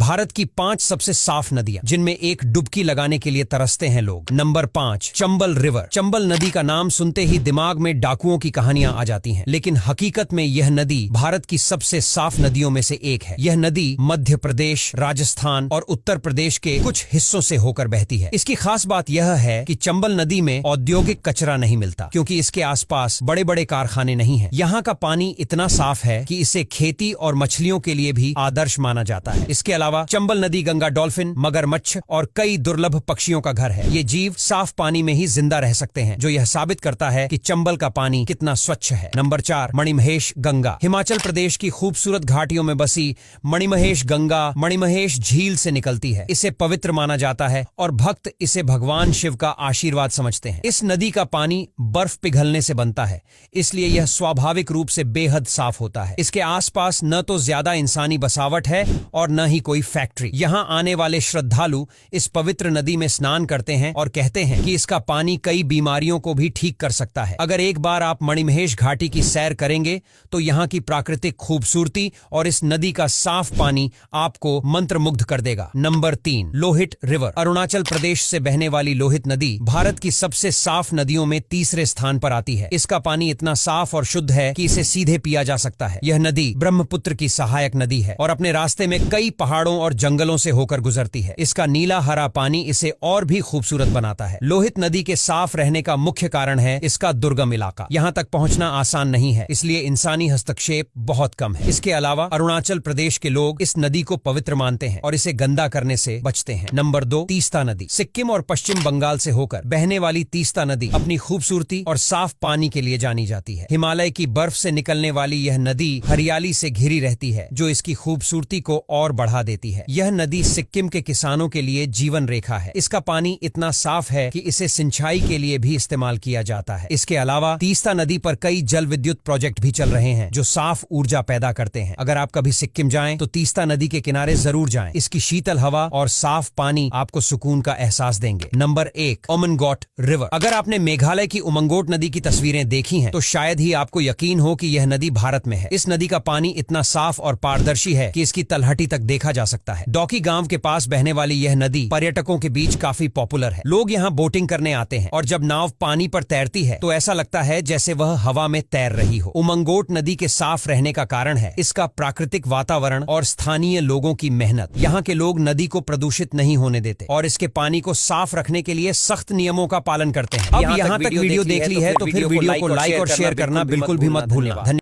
भारत की 5 सबसे साफ नदियां जिनमें एक डुबकी लगाने के लिए तरसते हैं लोग। Number 5, Chambal river. चंबल नदी का नाम सुनते ही दिमाग में डाकुओं की कहानियां आ जाती हैं, लेकिन हकीकत में यह नदी भारत की सबसे साफ नदियों में से एक है। यह नदी मध्य प्रदेश, राजस्थान और उत्तर प्रदेश के कुछ हिस्सों से होकर बहती है। इसकी खास बात यह है कि चंबल नदी में औद्योगिक कचरा नहीं मिलता, क्योंकि इसके आसपास बड़े बड़े कारखाने नहीं हैं। यहाँ का पानी इतना साफ है कि इसे खेती और मछलियों के लिए भी आदर्श माना जाता है। इसके अलावा चंबल नदी गंगा डॉल्फिन, मगरमच्छ और कई दुर्लभ पक्षियों का घर है। ये जीव साफ पानी में ही जिंदा रह सकते हैं, जो यह साबित करता है कि चंबल का पानी कितना स्वच्छ है। नंबर 4, मणिमहेश गंगा। हिमाचल प्रदेश की खूबसूरत घाटियों में बसी मणिमहेश गंगा मणिमहेश झील से निकलती है। इसे पवित्र माना जाता है और भक्त इसे भगवान शिव का आशीर्वाद समझते हैं। इस नदी का पानी बर्फ पिघलने से बनता है, इसलिए यह स्वाभाविक रूप से बेहद साफ होता है। इसके आसपास न तो ज्यादा इंसानी बसावट है और न ही कोई फैक्ट्री। यहाँ आने वाले श्रद्धालु इस पवित्र नदी में स्नान करते हैं और कहते हैं कि इसका पानी कई बीमारियों को भी ठीक कर सकता है। अगर एक बार आप मणिमहेश घाटी की सैर करेंगे तो यहाँ की प्राकृतिक खूबसूरती और इस नदी का साफ पानी आपको मंत्रमुग्ध कर देगा। Number 3, Lohit river. अरुणाचल प्रदेश से बहने वाली लोहित नदी भारत की सबसे साफ नदियों में तीसरे स्थान पर आती है। इसका पानी इतना साफ और शुद्ध है कि इसे सीधे पिया जा सकता है। यह नदी ब्रह्मपुत्र की सहायक नदी है और अपने रास्ते में कई पहाड़ों और जंगलों से होकर गुजरती है। इसका नीला हरा पानी इसे और भी खूबसूरत बनाता है। लोहित नदी के साफ रहने का मुख्य कारण है इसका दुर्गम इलाका। यहाँ तक पहुँचना आसान नहीं है, इसलिए इंसानी हस्तक्षेप बहुत कम है। इसके अलावा अरुणाचल प्रदेश के लोग इस नदी को पवित्र मानते हैं और इसे गंदा करने से बचते हैं। नंबर 2, तीस्ता नदी। सिक्किम और पश्चिम बंगाल से होकर बहने वाली तीस्ता नदी अपनी खूबसूरती और साफ पानी के लिए जानी जाती है। हिमालय की बर्फ से निकलने वाली यह नदी हरियाली से घिरी रहती है, जो इसकी खूबसूरती को और बढ़ा देती है। यह नदी सिक्किम के किसानों के लिए जीवन रेखा है। इसका पानी इतना साफ है कि इसे सिंचाई के लिए भी इस्तेमाल किया जाता है। इसके अलावा तीस्ता नदी पर कई जल विद्युत प्रोजेक्ट भी चल रहे हैं, जो साफ ऊर्जा पैदा करते हैं। अगर आप कभी सिक्किम जाएं तो तीस्ता नदी के किनारे जरूर जाएं। इसकी शीतल हवा और साफ पानी आपको सुकून का एहसास देंगे। Number 1, Umngot river. अगर आपने मेघालय की उमंगोट नदी की तस्वीरें देखी हैं, तो शायद ही आपको यकीन हो कि यह नदी भारत में है। इस नदी का पानी इतना साफ और पारदर्शी है कि इसकी तलहटी तक देखा जा सकता है। डॉकी गांव के पास बहने वाली यह नदी पर्यटकों के बीच काफी पॉपुलर है। लोग यहाँ बोटिंग करने आते हैं और जब नाव पानी पर तैरती है तो ऐसा लगता है जैसे वह हवा में तैर रही हो। उमंगोट नदी के साफ रहने का कारण है इसका प्राकृतिक वातावरण और स्थानीय लोगों की मेहनत। यहाँ के लोग नदी को प्रदूषित नहीं होने देते और इसके पानी को साफ रखने के लिए सख्त नियमों का पालन करते हैं। अब यहाँ तक वीडियो देख ली है तो फिर वीडियो को लाइक और शेयर करना बिल्कुल भी मत भूलना। धन्यवाद।